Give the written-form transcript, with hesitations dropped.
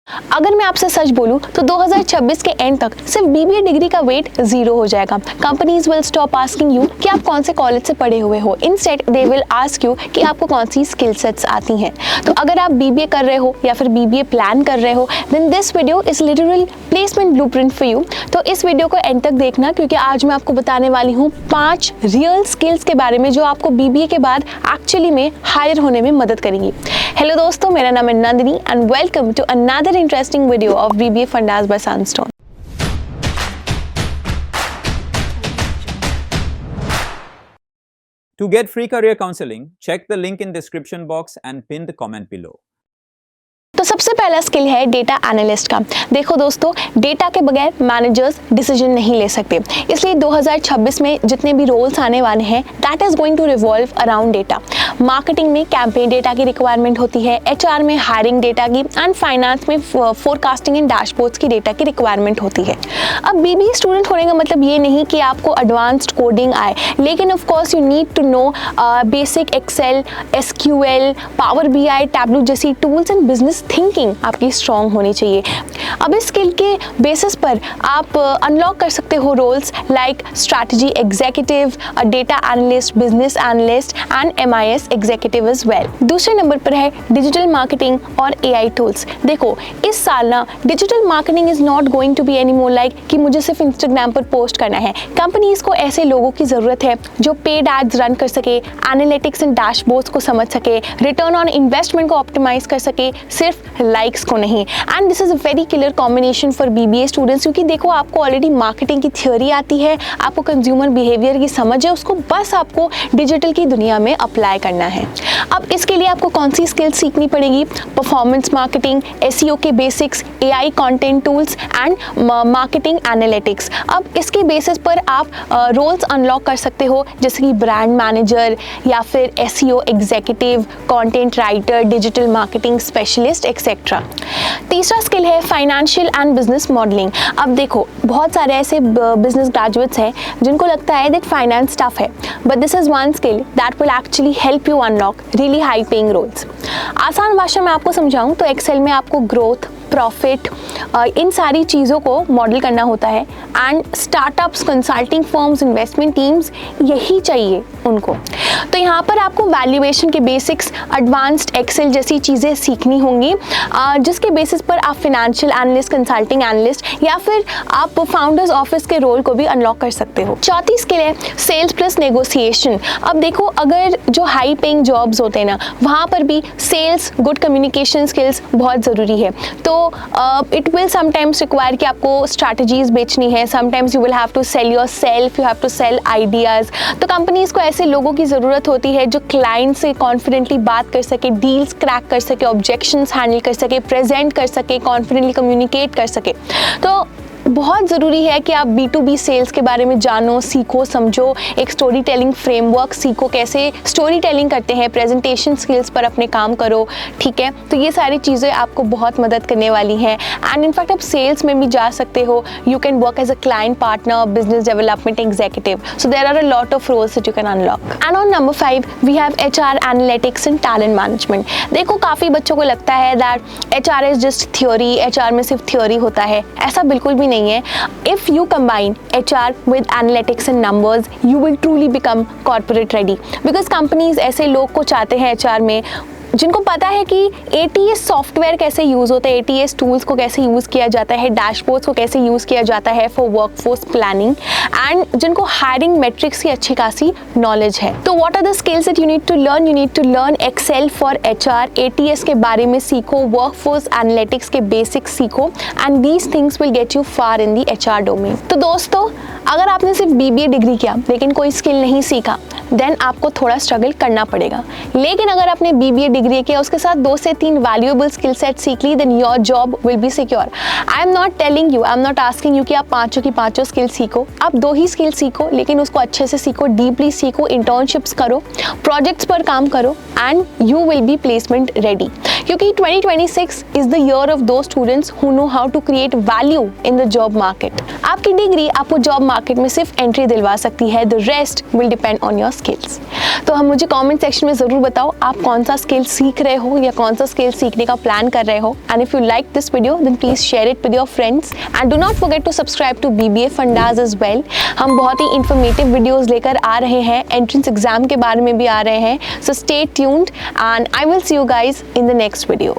अगर मैं आपसे सच बोलूं तो 2026 के एंड तक सिर्फ बीबीए डिग्री का वेट 0 हो जाएगा। Companies will stop asking you कि आप कौन से कॉलेज से पढ़े हुए हो। Instead they will ask you कि आपको कौन सी स्किल सेट्स आती हैं। तो अगर आप बीबीए कर रहे हो या फिर बीबीए प्लान कर रहे हो, then this video is literal placement blueprint for you. तो इस वीडियो को एंड तक देखना, क्योंकि आज मैं आपको बताने वाली हूँ 5 रियल स्किल्स के बारे में जो आपको बीबीए के बाद एक्चुअली में हायर होने में मदद करेंगी। हेलो दोस्तों, मेरा नाम है Nandini and welcome to another interesting video of BBA Fundas by Sunstone. To get free career counseling, check the link in description box and pin the comment below. तो सबसे पहला स्किल है डेटा एनालिस्ट का। देखो दोस्तों, डेटा के बगैर managers decision नहीं ले सकते, इसलिए 2026 में जितने भी रोल्स आने वाले हैं that is going to revolve around data. Marketing में कैंपेन डेटा की रिक्वायरमेंट होती है, एचआर में हायरिंग डेटा की एंड फाइनेंस में फोरकास्टिंग एंड डैशबोर्ड्स की डेटा की रिक्वायरमेंट होती है। अब बीबीए स्टूडेंट होने का मतलब ये नहीं कि आपको एडवांस्ड कोडिंग आए, लेकिन of course you need to know basic Excel, SQL, power BI, Tableau जैसी टूल्स एंड बिजनेस थिंकिंग आपकी स्ट्रॉन्ग होनी चाहिए। अब इस स्किल के बेसिस पर आप अनलॉक कर सकते हो roles like strategy executive, data analyst, business analyst and MIS executive as well. दूसरे नंबर पर है डिजिटल मार्केटिंग और एआई टूल्स। देखो, इस साल ना digital marketing is not going to be any more like कि मुझे सिर्फ इंस्टाग्राम पर पोस्ट करना है। कंपनीज को ऐसे लोगों की जरूरत है जो पेड एड्स रन कर सके, एनालिटिक्स एंड डैशबोर्ड्स को समझ सके, रिटर्न ऑन इन्वेस्टमेंट को ऑप्टिमाइज कर सके, सिर्फ लाइक्स को नहीं। And this is a very clear combination for BBA students, क्योंकि देखो आपको ऑलरेडी मार्केटिंग की थ्योरी आती है, आपको कंज्यूमर बिहेवियर की समझ है, उसको बस आपको डिजिटल की दुनिया में अप्लाई करना है। अब इसके लिए आपको कौन सी स्किल्स सीखनी पड़ेगी? परफॉर्मेंस मार्केटिंग, एसईओ के basics, AI content tools and marketing analytics. अब इसके बेसिस पर आप रोल्स अनलॉक कर सकते हो, जैसे कि ब्रांड मैनेजर या फिर SEO executive, content writer, digital marketing specialist etcetera. तीसरा स्किल है फाइनेंशियल एंड बिजनेस मॉडलिंग। अब देखो, बहुत सारे ऐसे बिजनेस ग्रेजुएट्स हैं जिनको लगता है दैट फाइनेंस टफ है, but this is one skill that will actually help you unlock really high paying roles. आसान भाषा में आपको समझाऊं तो एक्सेल में आपको ग्रोथ, प्रॉफिट, इन सारी चीज़ों को मॉडल करना होता है and startups, consulting firms, investment teams यही चाहिए उनको। तो यहाँ पर आपको वैल्यूएशन के बेसिक्स, एडवांस्ड एक्सेल जैसी चीज़ें सीखनी होंगी, जिसके बेसिस पर आप फाइनेंशियल एनालिस्ट, कंसल्टिंग एनालिस्ट या फिर आप फाउंडर्स ऑफिस के रोल को भी अनलॉक कर सकते हो। चौथी स्किल है सेल्स प्लस नेगोशिएशन। अब देखो, अगर जो हाई पेइंग जॉब्स होते हैं ना, वहाँ पर भी सेल्स, गुड कम्युनिकेशन स्किल्स बहुत ज़रूरी है। तो इट विल समटाइम्स रिक्वायर कि आपको स्ट्रैटेजीज बेचनी है, sometimes you will have to sell yourself, you have to sell ideas. तो कंपनीज को ऐसे लोगों की ज़रूरत होती है जो क्लाइंट से कॉन्फिडेंटली बात कर सके, डील्स क्रैक कर सके, ऑब्जेक्शंस हैंडल कर सके, प्रेजेंट कर सके, कॉन्फिडेंटली कम्युनिकेट कर सके। तो बहुत ज़रूरी है कि आप B2B सेल्स के बारे में जानो, सीखो, समझो, एक स्टोरी टेलिंग फ्रेमवर्क सीखो, कैसे स्टोरी टेलिंग करते हैं, प्रेजेंटेशन स्किल्स पर अपने काम करो, ठीक है। तो ये सारी चीज़ें आपको बहुत मदद करने वाली हैं एंड इनफैक्ट आप सेल्स में भी जा सकते हो। You can work as a client partner, business development executive, so there are a lot of roles that you can unlock. And on number 5 we have HR analytics and talent management. देखो, काफ़ी बच्चों को लगता है that HR is just theory, HR में सिर्फ theory होता है। ऐसा बिल्कुल भी नहीं है। If you combine HR with analytics and numbers, you will truly become corporate ready. Because companies ऐसे लोग को चाहते हैं HR में जिनको पता है कि ATS सॉफ्टवेयर कैसे यूज़ होता है, ATS टूल्स को कैसे यूज़ किया जाता है, डैशबोर्ड्स को कैसे यूज़ किया जाता है फॉर वर्कफोर्स प्लानिंग एंड जिनको हायरिंग मैट्रिक्स की अच्छी खासी नॉलेज है। तो what are the skills that you need to learn? You need to learn Excel for HR, ATS के बारे में सीखो, वर्कफोर्स एनालिटिक्स के बेसिक्स सीखो and these things will get you far in the HR domain. तो दोस्तों, अगर आपने सिर्फ BBA डिग्री किया लेकिन कोई स्किल नहीं सीखा, देन आपको थोड़ा स्ट्रगल करना पड़ेगा। लेकिन अगर आपने BBA डिग्री किया, उसके साथ 2 से 3 वैल्यूएबल स्किल सेट सीख ली, then your job will be secure. I am not telling you, I am not asking you कि आप 5 की 5 स्किल सीखो। आप 2 ही स्किल सीखो, लेकिन उसको अच्छे से सीखो, डीपली सीखो, इंटर्नशिप्स करो, प्रोजेक्ट्स पर काम करो and you will be placement ready. क्योंकि 2026 is the year of those students who know how to create value in the job market. आपकी डिग्री आपको जॉब मार्केट में सिर्फ एंट्री दिलवा सकती है, the rest will depend on your skills. तो हम मुझे कमेंट सेक्शन में जरूर बताओ आप कौन सा स्किल सीख रहे हो या कौन सा स्किल सीखने का प्लान कर रहे हो। And if you like this video then please share it with your friends and do not forget to subscribe to BBA Fundas as well. हम बहुत ही इंफॉर्मेटिव वीडियोस लेकर आ रहे हैं, एंट्रेंस एग्जाम के बारे में भी आ रहे हैं। So stay tuned and I will see you guys in the next video.